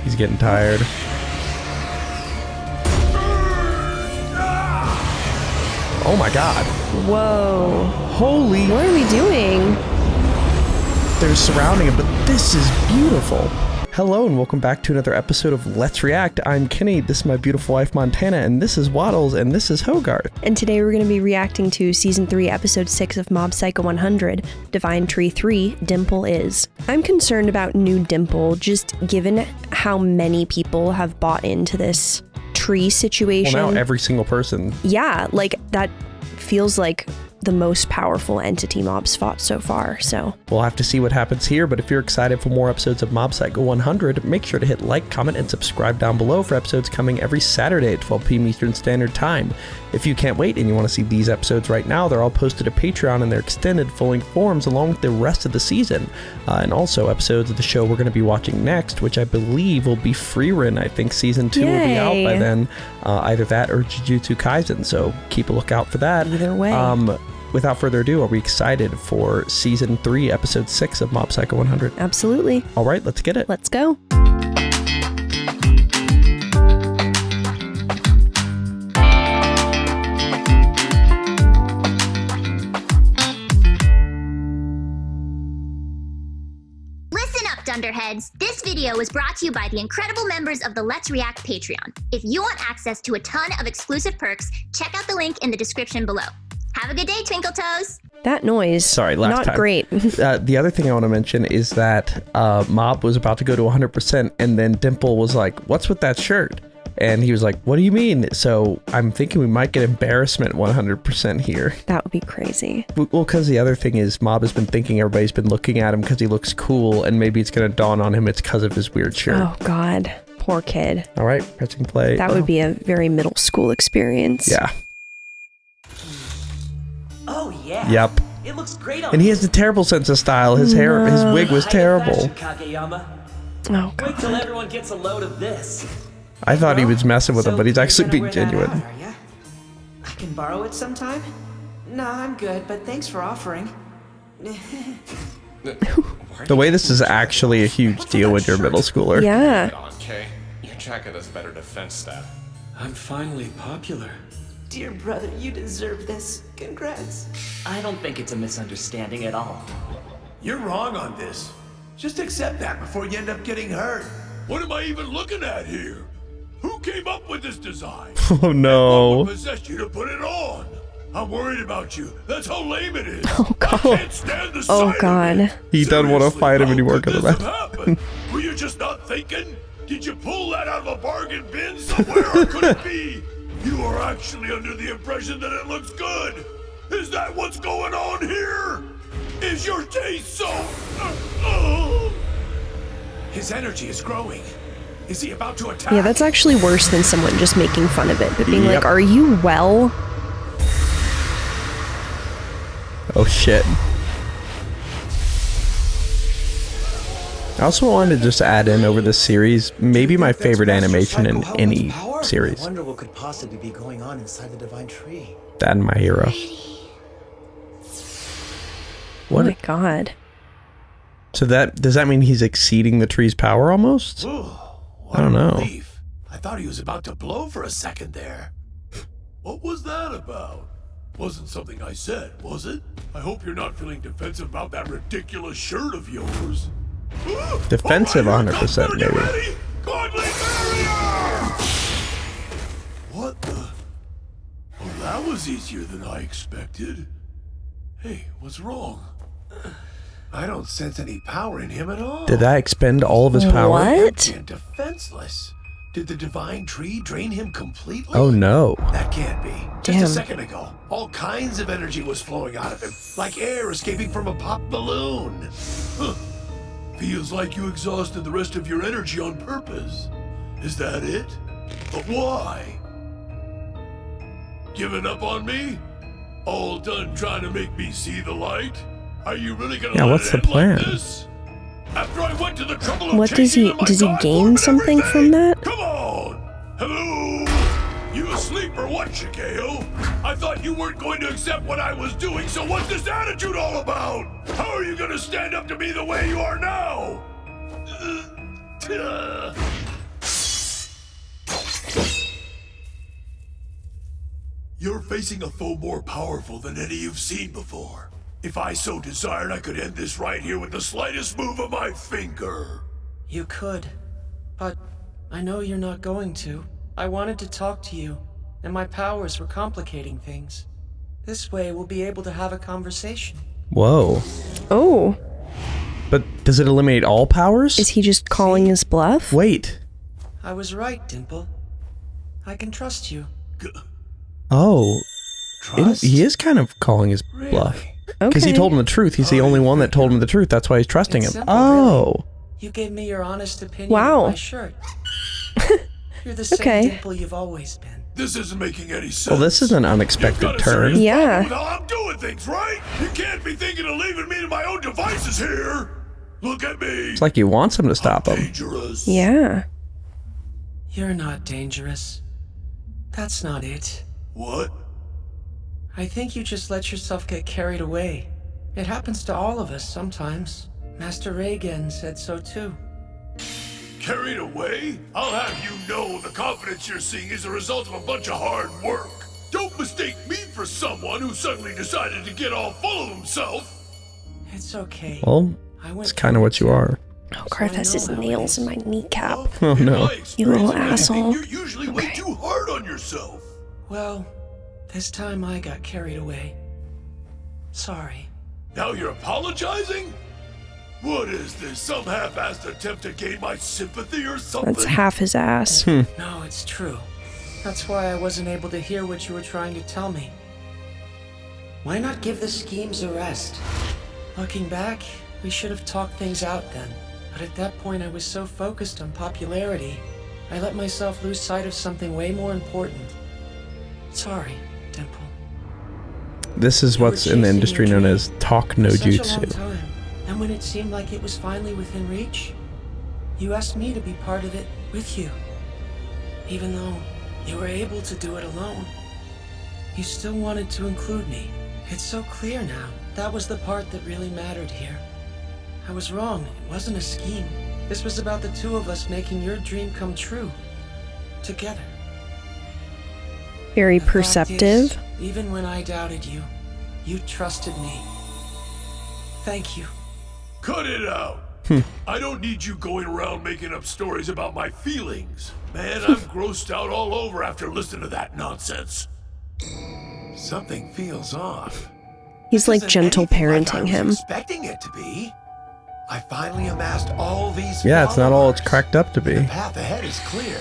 He's getting tired. Oh my god. Whoa. Holy. What are we doing? They're surrounding him, but this is beautiful. Hello and welcome back to another episode of Let's React. I'm Kenny, this is my beautiful wife Montana, and this is Waddles, and this is Hogarth. And today we're going to be reacting to Season 3, Episode 6 of Mob Psycho 100, Divine Tree 3, Dimple Is. I'm concerned about new Dimple, just given how many people have bought into this tree situation. Well, now every single person. Yeah, like that feels like the most powerful entity Mob's fought so far, so. We'll have to see what happens here, but if you're excited for more episodes of Mob Psycho 100, make sure to hit like, comment, and subscribe down below for episodes coming every Saturday at 12 p.m. Eastern Standard Time. If you can't wait and you want to see these episodes right now, they're all posted to Patreon in their extended full-length forms along with the rest of the season. And also episodes of the show we're going to be watching next, which I believe will be free run. I think Season 2 will be out by then. Either that or Jujutsu Kaisen, so keep a lookout for that. Either way. Without further ado, are we excited for Season 3, Episode 6 of Mob Psycho 100? Absolutely. All right, let's get it. Let's go. Listen up, Dunderheads! This video was brought to you by the incredible members of the Let's React Patreon. If you want access to a ton of exclusive perks, check out the link in the description below. Have a good day, Twinkle Toes! That noise. Sorry, last not time. Great. The other thing I want to mention is that Mob was about to go to 100%, and then Dimple was like, "What's with that shirt?" And he was like, "What do you mean?" So I'm thinking we might get embarrassment 100% here. That would be crazy. Well, because the other thing is Mob has been thinking everybody's been looking at him because he looks cool, and maybe it's going to dawn on him it's because of his weird shirt. Oh, God. Poor kid. All right, pressing play. That would be a very middle school experience. Yeah. Oh yeah. Yep. It looks great on And he has a terrible sense of style. His hair, his wig was terrible. Oh, Wait till everyone gets a load of this. I thought he was messing with him, but he's actually being genuine. I can borrow it sometime? Nah, I'm good, but thanks for offering. The way this is actually a huge deal when you're a middle schooler. yeah. Okay, your jacket has better defense stat. I'm finally popular. Dear brother, you deserve this. Congrats. I don't think it's a misunderstanding at all. You're wrong on this. Just accept that before you end up getting hurt. What am I even looking at here? Who came up with this design? Oh no. What possessed you to put it on? I'm worried about you. That's how lame it is. Oh, God. I can't stand the Oh, sight of God. it. He doesn't want to Seriously, fight him how anymore could because of this that. have happened? Were you just not thinking? Did you pull that out of a bargain bin somewhere, or could it be you are actually under the impression that it looks good? Is that what's going on here? Is your taste so... His energy is growing. Is he about to attack? Yeah, that's actually worse than someone just making fun of it, but being Yep. like, are you well? Oh shit. I also wanted to just add in over this series, maybe my favorite animation in any series. I wonder what could possibly be going on inside the Divine Tree. That and My Hero. What? Oh my God. So does that mean he's exceeding the tree's power almost? Ooh, what I don't a know. relief. I thought he was about to blow for a second there. What was that about? Wasn't something I said, was it? I hope you're not feeling defensive about that ridiculous shirt of yours. Defensive, All 100% get maybe. ready. Godly barrier! What the? Well, that was easier than I expected. Hey, what's wrong? I don't sense any power in him at all. Did that expend all of his power? What? Empty and defenseless. Did the divine tree drain him completely? Oh no. That can't be. Just Damn. a second ago, all kinds of energy was flowing out of him, like air escaping from a pop balloon. Huh. Feels like you exhausted the rest of your energy on purpose. Is that it? But why? Giving up on me? All done trying to make me see the light? Are you really gonna Yeah, let what's it the end like plan? this? After I went to the trouble of What does he- changing my does he God gain form and something everything? from that? Come on! Hello? You asleep or what, Shikeo? I thought you weren't going to accept what I was doing, so what's this attitude all about? How are you gonna stand up to me the way you are now? facing a foe more powerful than any you've seen before. If I so desired, I could end this right here with the slightest move of my finger. You could, but I know you're not going to. I wanted to talk to you, and my powers were complicating things. This way, we'll be able to have a conversation. Whoa. Oh. But does it eliminate all powers? Is he just calling his bluff? Wait. I was right, Dimple. I can trust you. Oh. Trust? He is kind of calling his bluff. Because he told him the truth. He's the only one that told him the truth. That's why he's trusting It's him. simple, Oh. really. You gave me your honest opinion Wow. on my shirt. You're the same Okay. Dimple you've always been. This isn't making any sense. Well, this is an You've unexpected got a turn. serious Yeah. problem with how I'm doing things, right? You can't be thinking of leaving me to my own devices here. Look at me. It's like he wants him to stop I'm him. dangerous. Yeah. You're not dangerous. That's not it. What? I think you just let yourself get carried away. It happens to all of us sometimes. Master Reagan said so too. Carried away? I'll have you know the confidence you're seeing is a result of a bunch of hard work. Don't mistake me for someone who suddenly decided to get all full of himself. It's okay. Well, I went it's kind of what you are. Oh, Garth has his nails in my kneecap. Oh, In no. my You little experience, I think asshole. You're usually way too hard on yourself. Well, this time I got carried away. Sorry. Now you're apologizing? What is this? Some half-assed attempt to gain my sympathy or something? That's half his ass. No, it's true. That's why I wasn't able to hear what you were trying to tell me. Why not give the schemes a rest? Looking back, we should have talked things out then. But at that point, I was so focused on popularity, I let myself lose sight of something way more important. Sorry, Dimple. This is You were what's in the chasing industry your known dream as talk no for such a long jutsu. time, and when it seemed like it was finally within reach, you asked me to be part of it with you. Even though you were able to do it alone, you still wanted to include me. It's so clear now. That was the part that really mattered here. I was wrong. It wasn't a scheme. This was about the two of us making your dream come true. Together. Very The fact perceptive. is, even when I doubted you, you trusted me. Thank you. Cut it out. I don't need you going around making up stories about my feelings. Man, I'm grossed out all over after listening to that nonsense. Something feels off. He's like Isn't gentle anything like I parenting was him. expecting it to be. I finally amassed all these Yeah, it's not all it's followers. cracked up to be. The path ahead is clear.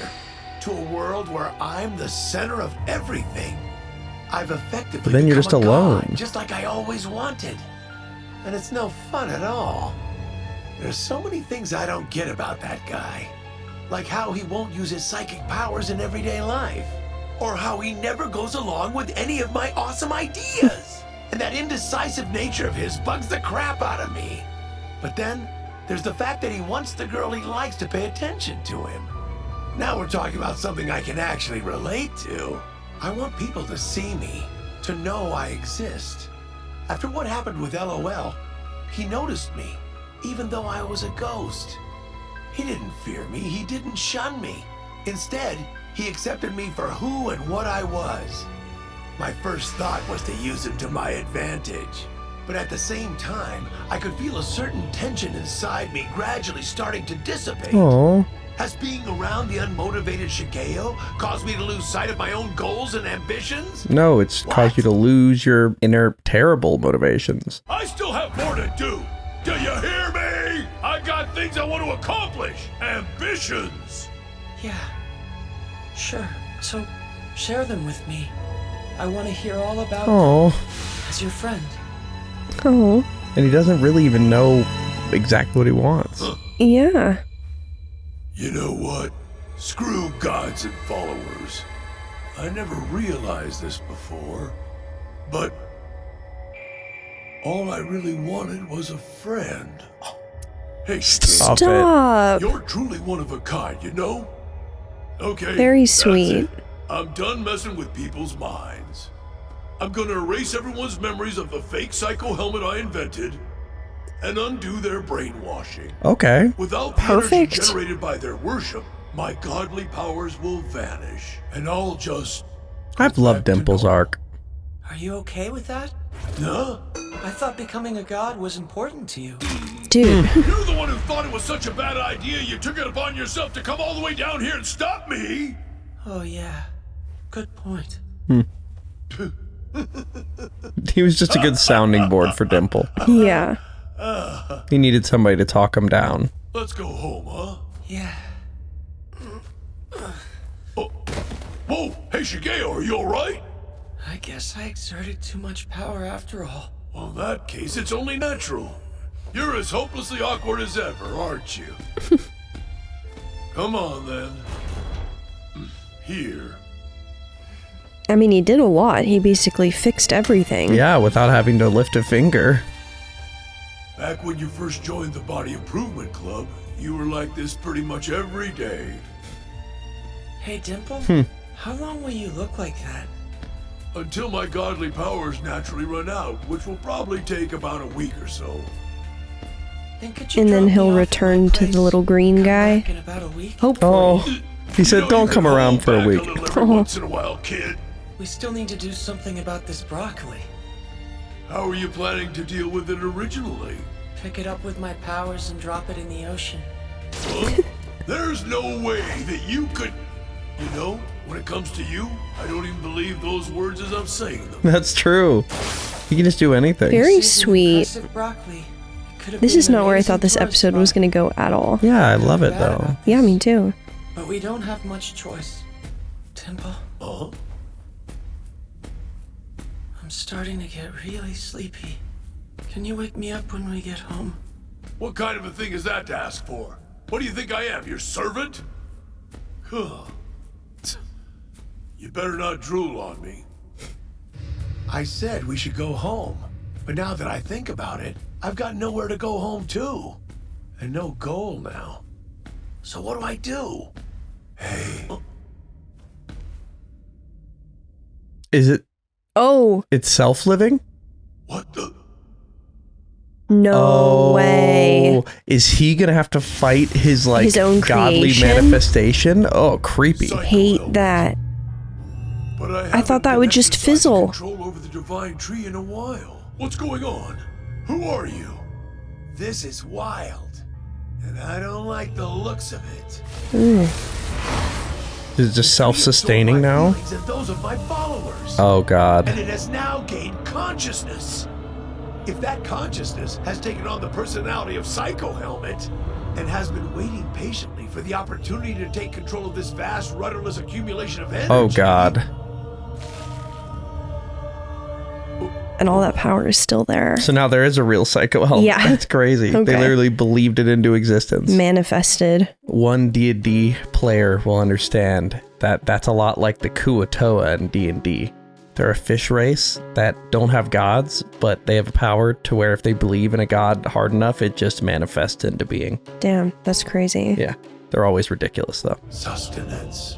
To a world where I'm the center of everything. I've effectively But then you're become just a god, alone. just like I always wanted. And it's no fun at all. There's so many things I don't get about that guy. Like how he won't use his psychic powers in everyday life. Or how he never goes along with any of my awesome ideas. And that indecisive nature of his bugs the crap out of me. But then, there's the fact that he wants the girl he likes to pay attention to him. Now we're talking about something I can actually relate to. I want people to see me, to know I exist. After what happened with LOL, he noticed me, even though I was a ghost. He didn't fear me, he didn't shun me. Instead, he accepted me for who and what I was. My first thought was to use him to my advantage. But at the same time, I could feel a certain tension inside me gradually starting to dissipate. Aww. Has being around the unmotivated Shigeo caused me to lose sight of my own goals and ambitions? No, it's caused you to lose your inner terrible motivations. I still have more to do. Do you hear me? I got things I want to accomplish. Ambitions. Yeah. Sure. So, share them with me. I want to hear all about them Oh, as your friend. Oh, and he doesn't really even know exactly what he wants. yeah. You know what? Screw gods and followers. I never realized this before, but all I really wanted was a friend. Hey, Stop it. Stop. you're truly one of a kind, you know? Okay. Very that's sweet. it. I'm done messing with people's minds. I'm gonna erase everyone's memories of the fake psycho helmet I invented and undo their brainwashing. Okay. Without the Perfect. energy generated by their worship, my godly powers will vanish, and I'll just... I've loved back to Dimple's normal. arc. Are you okay with that? Huh? I thought becoming a god was important to you. Dude. You're the one who thought it was such a bad idea you took it upon yourself to come all the way down here and stop me? Oh, yeah. Good point. He was just a good sounding board for Dimple. Yeah. He needed somebody to talk him down. Let's go home, huh? Yeah. Oh. Whoa! Hey, Shigeo, are you alright? I guess I exerted too much power after all. Well, in that case, it's only natural. You're as hopelessly awkward as ever, aren't you? Come on, then. Here. I mean, he did a lot. He basically fixed everything. Yeah, without having to lift a finger. Back when you first joined the Body Improvement Club, you were like this pretty much every day. Hey, Dimple? How long will you look like that? Until my godly powers naturally run out, which will probably take about a week or so. Then could you And then drop me he'll off at return my to place? the little green Come guy. back in about a week? Hopefully. Oh, he said, You know, don't you come can around hold for a back week. little every once in a while, kid. We still need to do something about this broccoli. How were you planning to deal with it originally? Pick it up with my powers and drop it in the ocean. Huh? There's no way that you could... You know, when it comes to you, I don't even believe those words as I'm saying them. That's true. He can just do anything. Very This is sweet. impressive broccoli. It could have This been is an not where I amazing thought this tourist episode was spot. going to go at all. Yeah, I love it Bad though. about Yeah, this. me too. But we don't have much choice. Dimple, Huh? I'm starting to get really sleepy. Can you wake me up when we get home? What kind of a thing is that to ask for? What do you think I am, your servant? Huh. You better not drool on me. I said we should go home. But now that I think about it, I've got nowhere to go home to. And no goal now. So what do I do? Hey. Is it? Oh, It's self-living? What the? no way. Is he gonna have to fight his like His own godly creation? manifestation? Oh, creepy. Hate that. But I thought that would just fizzle. Control over the divine tree in a while. What's going on? Who are you? This is wild, and I don't like the looks of it. Is it just self-sustaining now? And those of my followers. Oh God. And it has now gained consciousness. If that consciousness has taken on the personality of Psycho Helmet and has been waiting patiently for the opportunity to take control of this vast, rudderless accumulation of energy. Oh God. And all that power is still there. So now there is a real Psycho Helmet. Yeah. That's crazy. Okay. They literally believed it into existence. Manifested. One D&D player will understand that that's a lot like the Kuatoa in D&D. They're a fish race that don't have gods, but they have a power to where if they believe in a god hard enough, it just manifests into being. Damn, that's crazy. Yeah. They're always ridiculous, though. Sustenance.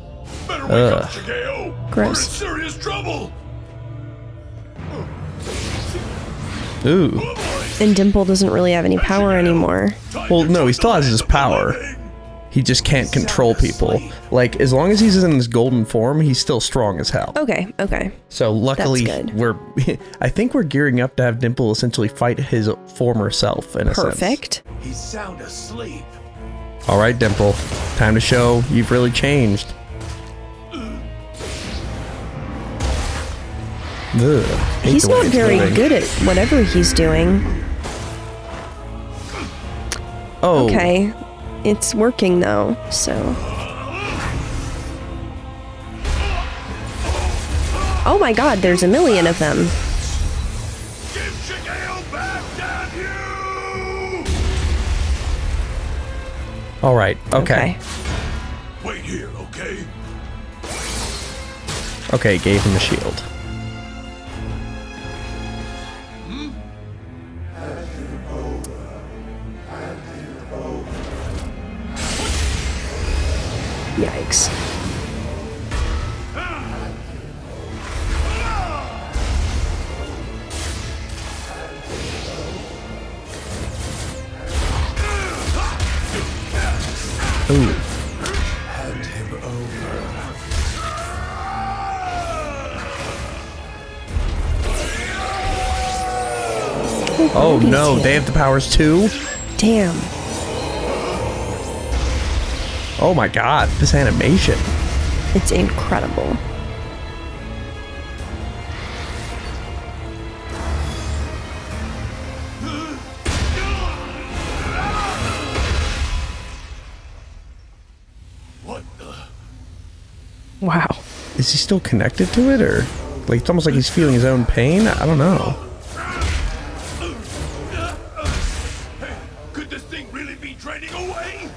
Better wake up, Shigeo. Gross. We're in serious trouble. Ooh. And Dimple doesn't really have any power anymore. Well, no, he still has his power. He just can't control people. Like, as long as he's in his golden form, he's still strong as hell. Okay, okay. So luckily, That's good. I think we're gearing up to have Dimple essentially fight his former self in a sense. Perfect. He's sound asleep. All right, Dimple. Time to show you've really changed. Ugh, hate He's the way not it's very moving. good at whatever he's doing. Oh, Okay. It's working though, so. Oh my god, there's a million of them. Give Shigeo back, damn you! all right. Okay. Wait here, okay? Okay, gave him a shield. Yikes. Ooh. Hand him over. whole Oh body's no, here. they have the powers too? Damn. Oh my god, this animation. It's incredible. What the? Wow. Is he still connected to it, or like it's almost like he's feeling his own pain? I don't know. Hey, could this thing really be draining away?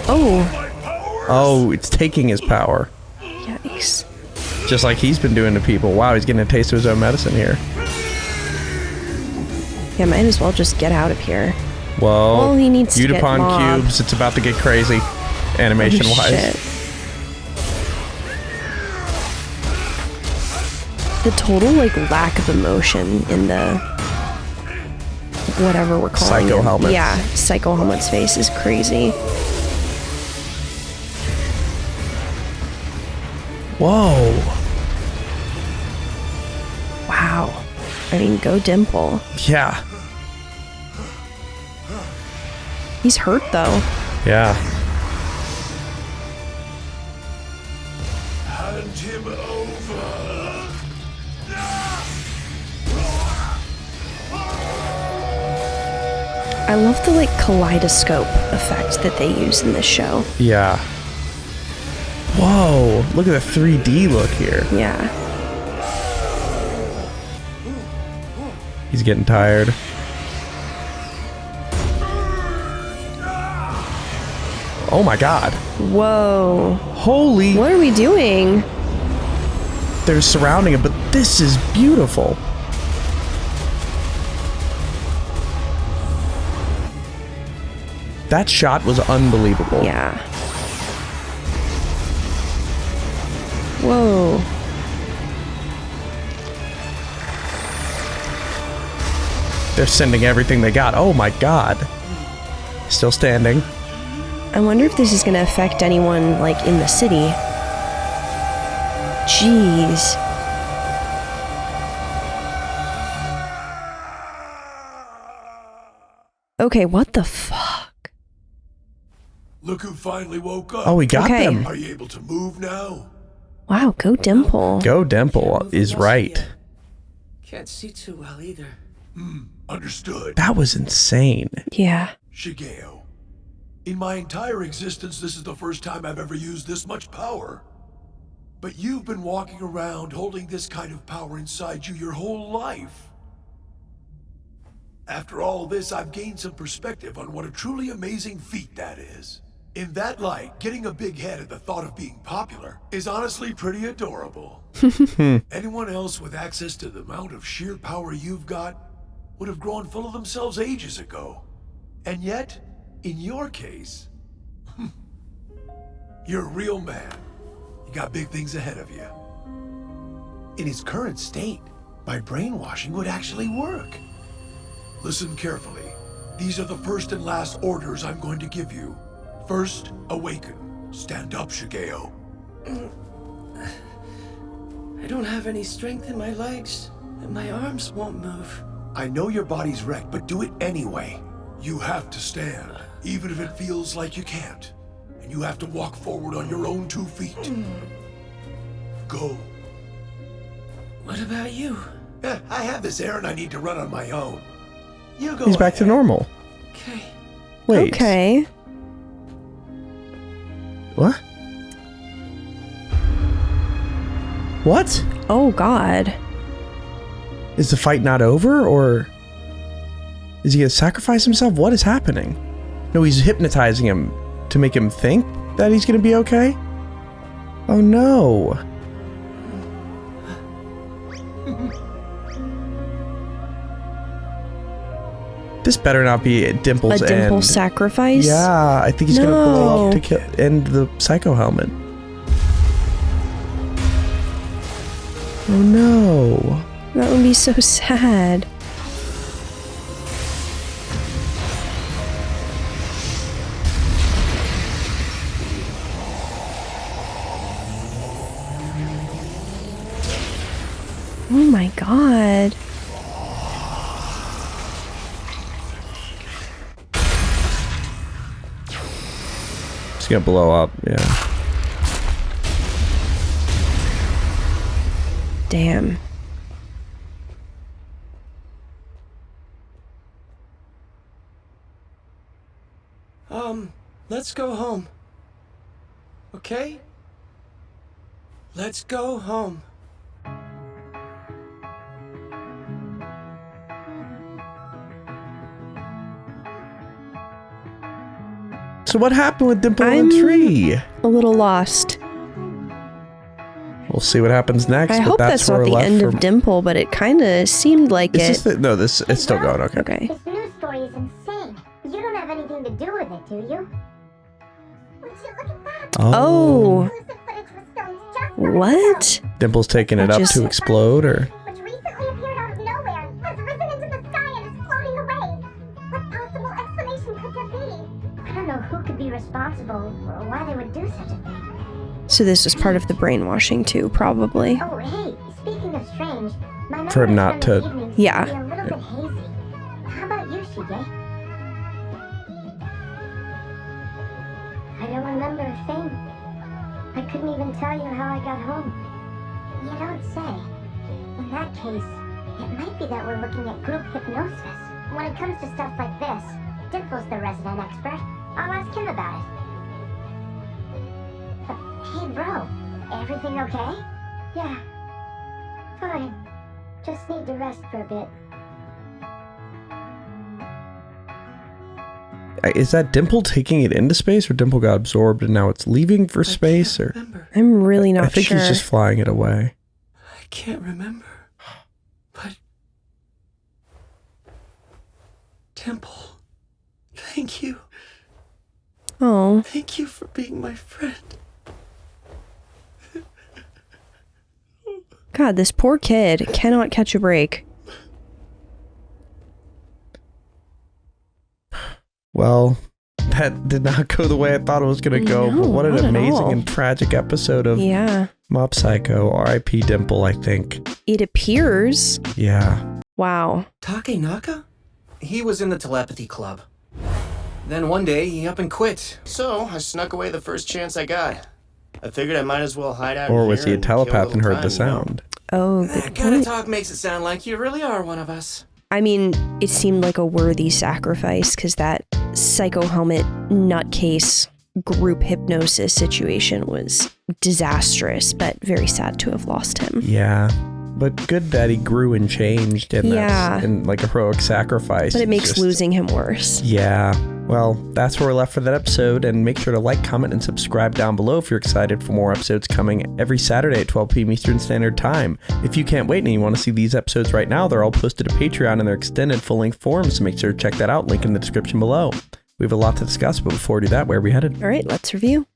Oh. My powers? Oh, it's taking his power. Yikes. Just like he's been doing to people. Wow, he's getting a taste of his own medicine here. Yeah, might as well just get out of here. Well, Well, he needs to get Udapon mobbed. cubes, it's about to get crazy, animation-wise. Holy shit. The total, like, lack of emotion in the... whatever we're calling Psycho it. Helmets. Yeah, Psycho Helmet's face is crazy. Whoa. Wow. I mean, go Dimple. Yeah. He's hurt, though. Yeah. Hand him over. I love the, like, kaleidoscope effect that they use in this show. Yeah. Whoa, look at the 3D look here. Yeah. He's getting tired. Oh my god. Whoa. Holy... What are we doing? They're surrounding him, but this is beautiful. That shot was unbelievable. Yeah. Whoa. They're sending everything they got. Oh my god. Still standing. I wonder if this is going to affect anyone, like, in the city. Jeez. Okay, what the fuck? Look who finally woke up. Oh, we got Okay. them. Are you able to move now? Wow, go Dimple. Go Dimple is right. Can't see too well either. Understood. That was insane. Yeah. Shigeo, in my entire existence, this is the first time I've ever used this much power. But you've been walking around holding this kind of power inside you your whole life. After all this, I've gained some perspective on what a truly amazing feat that is. In that light, getting a big head at the thought of being popular is honestly pretty adorable. Anyone else with access to the amount of sheer power you've got would have grown full of themselves ages ago. And yet, in your case, you're a real man. You got big things ahead of you. In his current state, my brainwashing would actually work. Listen carefully. These are the first and last orders I'm going to give you. First, awaken. Stand up, Shigeo. I don't have any strength in my legs, and my arms won't move. I know your body's wrecked, but do it anyway. You have to stand, even if it feels like you can't. And you have to walk forward on your own 2 feet. Go. What about you? I have this errand I need to run on my own. You go He's back to ahead. normal. Okay. Wait. Okay. What? What? Oh, God. Is the fight not over, or is he gonna sacrifice himself? What is happening? No, he's hypnotizing him to make him think that he's gonna be okay? Oh no. This better not be Dimple's A Dimple end. sacrifice? Yeah, I think he's gonna blow up No. to end the Psycho Helmet. Oh no. That would be so sad. Oh my god. gonna blow up, yeah. Damn. Let's go home. Okay? Let's go home. So what happened with Dimple and the tree? A little lost. We'll see what happens next. I but hope that's not the end of Dimple, but it kind of seemed like it's still going. Okay. Okay. This news story is insane. You don't have anything to do with it, do you? Would you look at that? Oh. Exclusive footage was filmed just for What? Dimple's taking it up to explode, or? Which recently appeared out of nowhere, has risen into the sky and is floating away. What possible explanation could there be? I don't know who could be responsible or why they would do such a thing. So this was part of the brainwashing too, probably. Oh, hey, speaking of strange, my For him not memories to- from the evenings Yeah. can be a little bit hazy. How about you, Shige? I don't remember a thing. I couldn't even tell you how I got home. You don't say. In that case, it might be that we're looking at group hypnosis. When it comes to stuff like this, Dimple's the resident expert. I'll ask him about it. Hey, bro. Everything okay? Yeah. Fine. Just need to rest for a bit. Is that Dimple taking it into space, or Dimple got absorbed and now it's leaving for space, or? Remember. I'm really not I think sure. he's just flying it away. I can't remember. But... Dimple, thank you. Oh. Thank you for being my friend. God, this poor kid cannot catch a break. Well, that did not go the way I thought it was going to go, No, but what an not at amazing all. and tragic episode of Yeah. Mob Psycho. R.I.P. Dimple, I think. It appears. Yeah. Wow. Takenaka? He was in the telepathy club. Then one day, he up and quit. So, I snuck away the first chance I got. I figured I might as well hide out Or in was here he a and kill telepath and little heard the time, you know? sound? Oh, That good kind of point. talk makes it sound like you really are one of us. I mean, it seemed like a worthy sacrifice because that psycho helmet nutcase group hypnosis situation was disastrous, but very sad to have lost him. Yeah. But good that he grew and changed, and Yeah. that's in like a heroic sacrifice. But it makes Just- losing him worse. Yeah. Well, that's where we're left for that episode, and make sure to like, comment, and subscribe down below if you're excited for more episodes coming every Saturday at 12 p.m. Eastern Standard Time. If you can't wait and you want to see these episodes right now, they're all posted to Patreon in their extended full-length forms, so make sure to check that out, link in the description below. We have a lot to discuss, but before we do that, where are we headed? All right, let's review.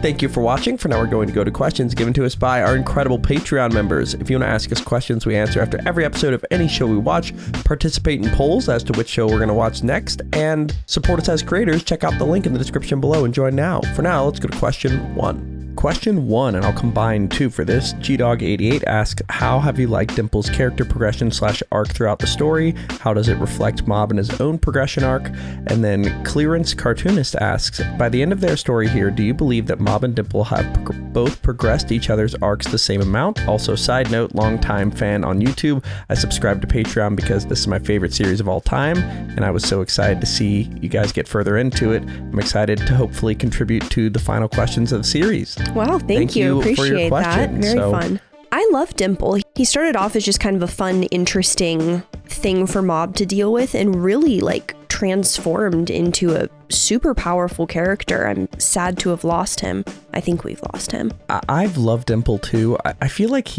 Thank you for watching. For now, we're going to go to questions given to us by our incredible Patreon members. If you want to ask us questions we answer after every episode of any show we watch, participate in polls as to which show we're going to watch next, and support us as creators, check out the link in the description below and join now. For now, let's go to question 1. Question 1, and I'll combine 2 for this. GDog88 asks, how have you liked Dimple's character progression / arc throughout the story? How does it reflect Mob and his own progression arc? And then Clearance Cartoonist asks, by the end of their story here, do you believe that Mob and Dimple have both progressed each other's arcs the same amount? Also, side note, longtime fan on YouTube, I subscribed to Patreon because this is my favorite series of all time, and I was so excited to see you guys get further into it. I'm excited to hopefully contribute to the final questions of the series. Wow, thank you. for your Appreciate that. question. Very So- fun. I love Dimple. He started off as just kind of a fun, interesting thing for Mob to deal with and really like transformed into a super powerful character. I'm sad to have lost him. I think we've lost him. I've loved Dimple too. I feel like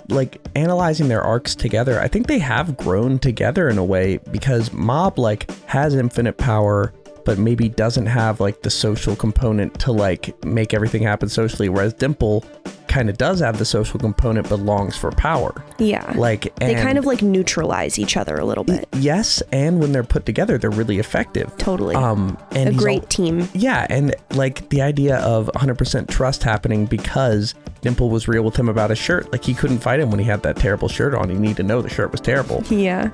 like analyzing their arcs together, I think they have grown together in a way, because Mob like has infinite power, but maybe doesn't have like the social component to like make everything happen socially, whereas Dimple kind of does have the social component but longs for power. Yeah. They kind of like neutralize each other a little bit. Yes, and when they're put together, they're really effective. Totally. And a great team. Yeah, and like the idea of 100% trust happening because Dimple was real with him about his shirt. Like he couldn't fight him when he had that terrible shirt on. He needed to know the shirt was terrible. Yeah.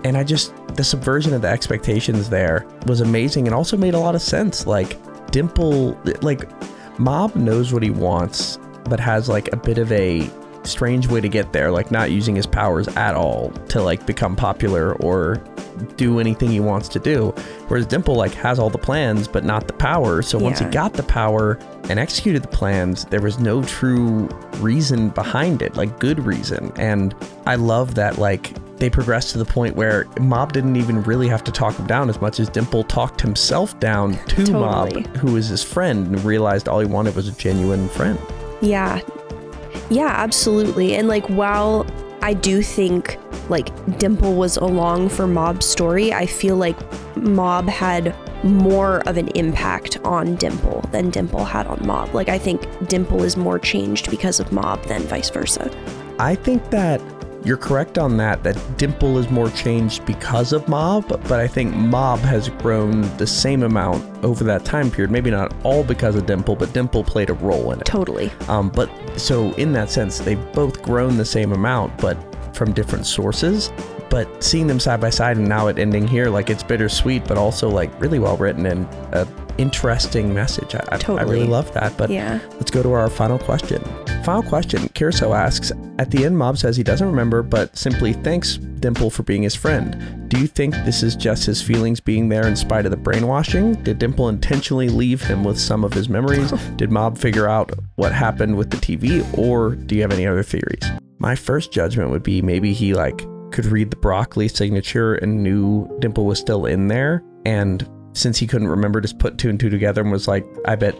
And the subversion of the expectations there was amazing and also made a lot of sense. Like Dimple, like Mob knows what he wants, but has like a bit of a strange way to get there, like not using his powers at all to like become popular or do anything he wants to do. Whereas Dimple like has all the plans, but not the power. So once he got the power and executed the plans, there was no true reason behind it, like good reason. And I love that like they progressed to the point where Mob didn't even really have to talk him down as much as Dimple talked himself down to Mob, who was his friend, and realized all he wanted was a genuine friend. Yeah. Yeah, absolutely. And like, while I do think like Dimple was along for Mob's story, I feel like Mob had more of an impact on Dimple than Dimple had on Mob. Like, I think Dimple is more changed because of Mob than vice versa. I think that you're correct on that Dimple is more changed because of Mob, but I think Mob has grown the same amount over that time period. Maybe not all because of Dimple, but Dimple played a role in it. Totally. But so in that sense, they've both grown the same amount, but from different sources. But seeing them side by side and now it ending here, like it's bittersweet, but also like really well written and an interesting message. I really love that. But let's go to our final question. Final question. Kirso asks, at the end, Mob says he doesn't remember, but simply thanks Dimple for being his friend. Do you think this is just his feelings being there in spite of the brainwashing? Did Dimple intentionally leave him with some of his memories? Did Mob figure out what happened with the TV? Or do you have any other theories? My first judgment would be maybe he like could read the broccoli signature and knew Dimple was still in there. And since he couldn't remember, just put two and two together and was like, I bet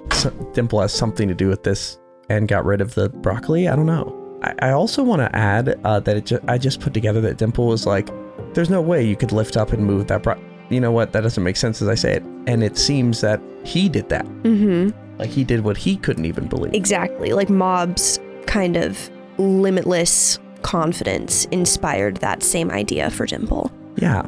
Dimple has something to do with this, and got rid of the broccoli. I don't know. I also want to add that I just put together that Dimple was like, there's no way you could lift up and move that you know what? That doesn't make sense as I say it. And it seems that he did that. Mm-hmm. Like he did what he couldn't even believe. Exactly. Like Mob's kind of limitless confidence inspired that same idea for Dimple. Yeah.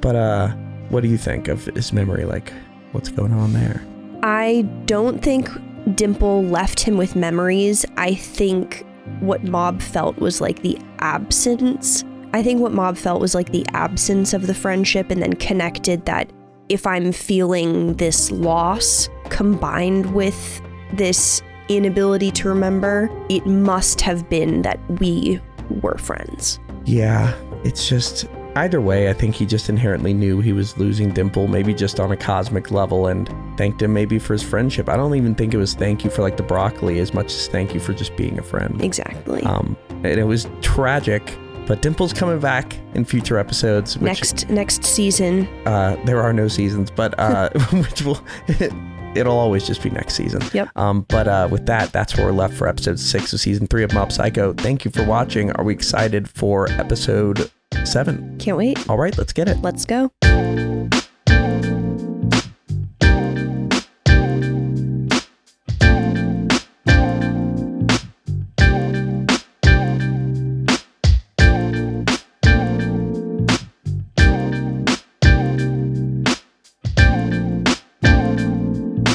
But what do you think of his memory? Like, what's going on there? I don't think Dimple left him with memories. I think what Mob felt was like the absence. I think what Mob felt was like the absence of the friendship, and then connected that if I'm feeling this loss combined with this inability to remember, it must have been that we were friends. Yeah, it's just either way, I think he just inherently knew he was losing Dimple, maybe just on a cosmic level, and thanked him maybe for his friendship. I don't even think it was thank you for like the broccoli as much as thank you for just being a friend. Exactly. And it was tragic, but Dimple's coming back in future episodes. Which, next season. There are no seasons, but which will... It'll always just be next season. Yep. But with that, that's where we're left for episode 6 of season 3 of Mob Psycho. Thank you for watching. Are we excited for episode 7? Can't wait. All right, let's get it. Let's go.